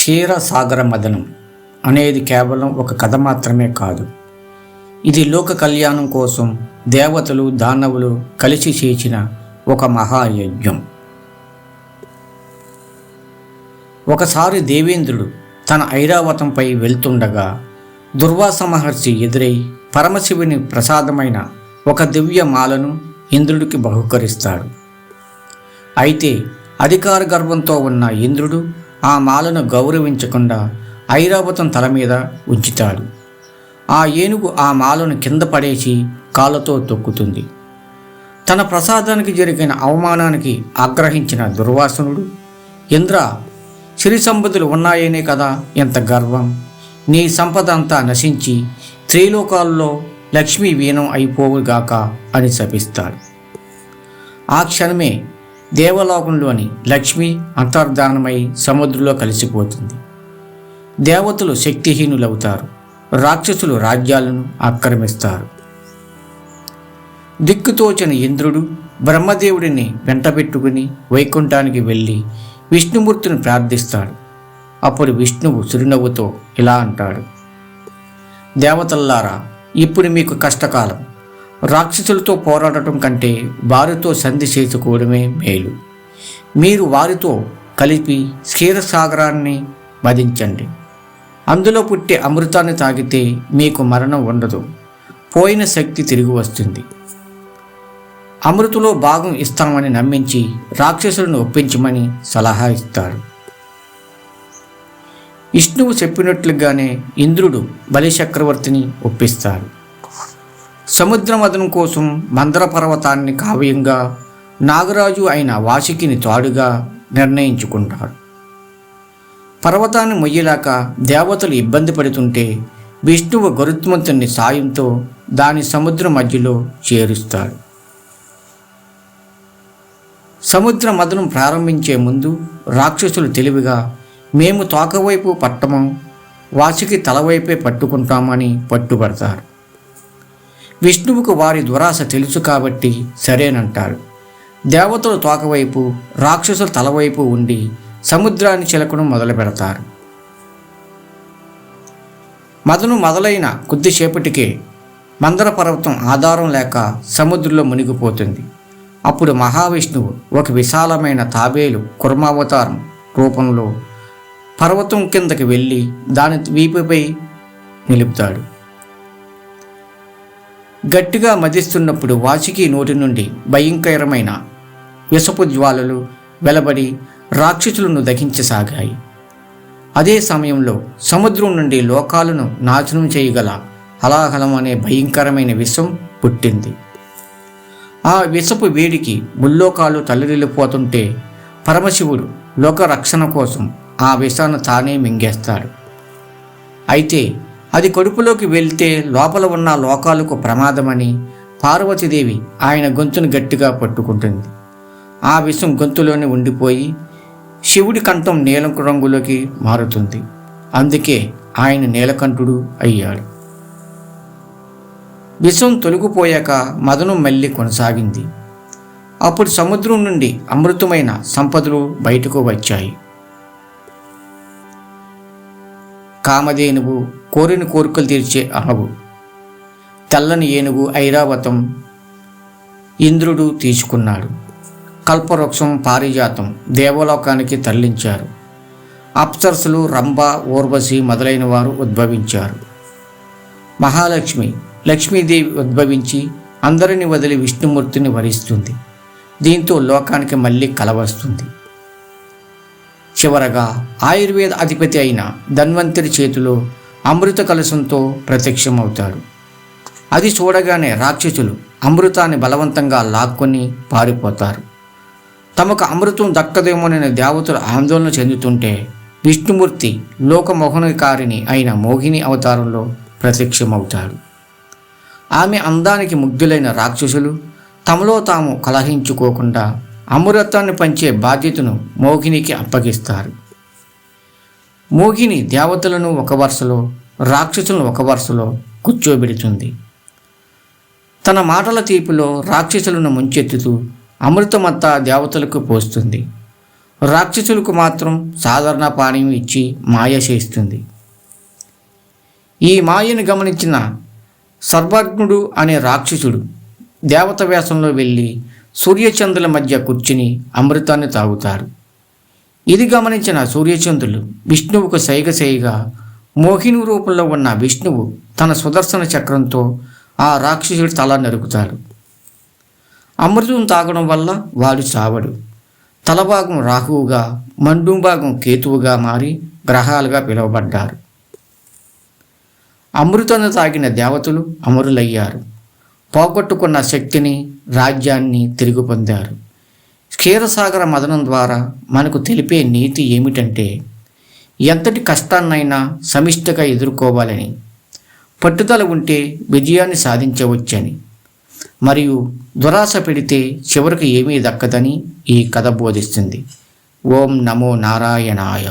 క్షీరసాగర మదనం అనేది కేవలం ఒక కథ మాత్రమే కాదు. ఇది లోక కళ్యాణం కోసం దేవతలు దానవులు కలిసి చేసిన ఒక మహాయజ్ఞం. ఒకసారి దేవేంద్రుడు తన ఐరావతంపై వెళ్తుండగా దుర్వాస మహర్షి ఎదురై పరమశివుని ప్రసాదమైన ఒక దివ్య మాలను ఇంద్రుడికి బహుకరిస్తాడు. అయితే అధికార గర్వంతో ఉన్న ఇంద్రుడు ఆ మాలను గౌరవించకుండా ఐరావతం తల మీద ఉంచుతాడు. ఆ ఏనుగు ఆ మాలను కింద పడేసి కాళ్ళతో తొక్కుతుంది. తన ప్రసాదానికి జరిగిన అవమానానికి ఆగ్రహించిన దుర్వాసనుడు, ఇంద్ర, సిరి సంపదలు ఉన్నాయనే కదా ఎంత గర్వం, నీ సంపద అంతా నశించి త్రిలోకాల్లో లక్ష్మీ వీణం అయిపోవుగాక అని శపిస్తాడు. ఆ క్షణమే దేవలోకంలోని లక్ష్మి అంతర్ధానమై సముద్రంలో కలిసిపోతుంది. దేవతలు శక్తిహీనులవుతారు, రాక్షసులు రాజ్యాలను ఆక్రమిస్తారు. దిక్కుతోచని ఇంద్రుడు బ్రహ్మదేవుడిని వెంటబెట్టుకుని వైకుంఠానికి వెళ్ళి విష్ణుమూర్తిని ప్రార్థిస్తాడు. అప్పుడు విష్ణువు చిరునవ్వుతో ఇలా అంటాడు: దేవతల్లారా, ఇప్పుడు మీకు కష్టకాలం. రాక్షసులతో పోరాడటం కంటే వారితో సంధి చేసుకోవడమే మేలు. మీరు వారితో కలిపి క్షీరసాగరాన్ని వధించండి. అందులో పుట్టే అమృతాన్ని తాగితే మీకు మరణం ఉండదు, పోయిన శక్తి తిరిగి వస్తుంది. అమృతలో భాగం ఇస్తామని నమ్మించి రాక్షసులను ఒప్పించమని సలహా ఇస్తాడు. విష్ణువు చెప్పినట్లుగానే ఇంద్రుడు బలిచక్రవర్తిని ఒప్పిస్తాడు. సముద్ర మదనం కోసం మందర పర్వతాన్ని కావ్యంగా, నాగరాజు అయిన వాసుకిని తాడుగా నిర్ణయించుకుంటాడు. పర్వతాన్ని మొయ్యలేక దేవతలు ఇబ్బంది పడుతుంటే విష్ణువు గరుత్మంతుని సాయంతో దాని సముద్ర మధ్యలో చేరుస్తాడు. సముద్ర మదనం ప్రారంభించే ముందు రాక్షసులు తెలివిగా, మేము తోకవైపు పట్టము, వాసుకి తలవైపే పట్టుకుంటామని పట్టుబడతారు. విష్ణువుకు వారి దురాశ తెలుసు కాబట్టి సరేనంటాడు. దేవతలు తోకవైపు, రాక్షసుల తలవైపు ఉండి సముద్రాన్ని చిలకడం మొదలు పెడతారు. మదను మొదలైన కొద్దిసేపటికే మందర పర్వతం ఆధారం లేక సముద్రంలో మునిగిపోతుంది. అప్పుడు మహావిష్ణువు ఒక విశాలమైన తాబేలు కుర్మావతారం రూపంలో పర్వతం కిందకి వెళ్ళి దాని వీపుపై నిలుపుతాడు. గట్టిగా మదిస్తున్నప్పుడు వాసుకి నోటి నుండి భయంకరమైన విషపు జ్వాలలు వెలబడి రాక్షసులను దహించసాగాయి. అదే సమయంలో సముద్రం నుండి లోకాలను నాశనం చేయగల హలాహలం అనే భయంకరమైన విషం పుట్టింది. ఆ విషపు వేడికి ముల్లోకాలు తల్లడిల్లిపోతుంటే పరమశివుడు లోకరక్షణ కోసం ఆ విషాన్ని తానే మింగేస్తాడు. అయితే అది కడుపులోకి వెళ్తే లోపల ఉన్న లోకాలకు ప్రమాదమని పార్వతీదేవి ఆయన గొంతును గట్టిగా పట్టుకుంటుంది. ఆ విషం గొంతులోనే ఉండిపోయి శివుడి కంఠం నీలం రంగులోకి మారుతుంది. అందుకే ఆయన నీలకంఠుడు అయ్యాడు. విషం తొలగిపోయాక మదనం మళ్ళీ కొనసాగింది. అప్పుడు సముద్రం నుండి అమృతమైన సంపదలు బయటకు వచ్చాయి. కామధేనువు, కోరిన కోరికలు తీర్చే ఆవు, తెల్లని ఏనుగు ఐరావతం ఇంద్రుడు తీసుకున్నాడు. కల్పవృక్షం, పారిజాతం దేవలోకానికి తరలించారు. అప్సరసులు, రంభ, ఊర్వశి మొదలైన వారు ఉద్భవించారు. మహాలక్ష్మి, లక్ష్మీదేవి ఉద్భవించి అందరిని వదిలి విష్ణుమూర్తిని వరిస్తుంది. దీంతో లోకానికి మళ్ళీ కల వస్తుంది. చివరగా ఆయుర్వేద అధిపతి అయిన ధన్వంతరి చేతిలో అమృత కలశంతో ప్రత్యక్షమవుతాడు. అది చూడగానే రాక్షసులు అమృతాన్ని బలవంతంగా లాక్కొని పారిపోతారు. తమకు అమృతం దక్కదేమోనని దేవతలు ఆందోళన చెందుతుంటే విష్ణుమూర్తి లోకమోహనకారిణి అయిన మోహిని అవతారంలో ప్రత్యక్షమవుతాడు. ఆమె అందానికి ముగ్ధులైన రాక్షసులు తమలో తాము కలహించుకోకుండా అమృతాన్ని పంచే బాధ్యతను మోహినికి అప్పగిస్తారు. మోహిని దేవతలను ఒక వరుసలో, రాక్షసులను ఒక వరుసలో కూర్చోబెడుతుంది. తన మాటల తీపిలో రాక్షసులను ముంచెత్తుతూ అమృతమంతా దేవతలకు పోస్తుంది. రాక్షసులకు మాత్రం సాధారణ పానీయం ఇచ్చి మాయ చేస్తుంది. ఈ మాయను గమనించిన సర్వజ్ఞుడు అనే రాక్షసుడు దేవత వేషంలో వెళ్ళి సూర్యచంద్రుల మధ్య కూర్చుని అమృతాన్ని తాగుతారు. ఇది గమనించిన సూర్యచంద్రులు విష్ణువుకు సైగ చేయగా మోహిని రూపంలో ఉన్న విష్ణువు తన సుదర్శన చక్రంతో ఆ రాక్షసుడి తల నరుకుతాడు. అమృతం తాగడం వల్ల వాడు చావడు. తలభాగం రాహువుగా, మండు భాగం కేతువుగా మారి గ్రహాలుగా పిలువబడ్డారు. అమృతాన్ని తాగిన దేవతలు అమరులయ్యారు. పోగొట్టుకున్న శక్తిని, రాజ్యాన్ని తిరిగి పొందారు. క్షీరసాగర మదనం ద్వారా మనకు తెలిపే నీతి ఏమిటంటే, ఎంతటి కష్టాన్నైనా సమిష్టిగా ఎదుర్కోవాలని, పట్టుదల ఉంటే విజయాన్ని సాధించవచ్చని, మరియు దురాశ పెడితే చివరికి ఏమీ దక్కదని ఈ కథ బోధిస్తుంది. ఓం నమో నారాయణాయ.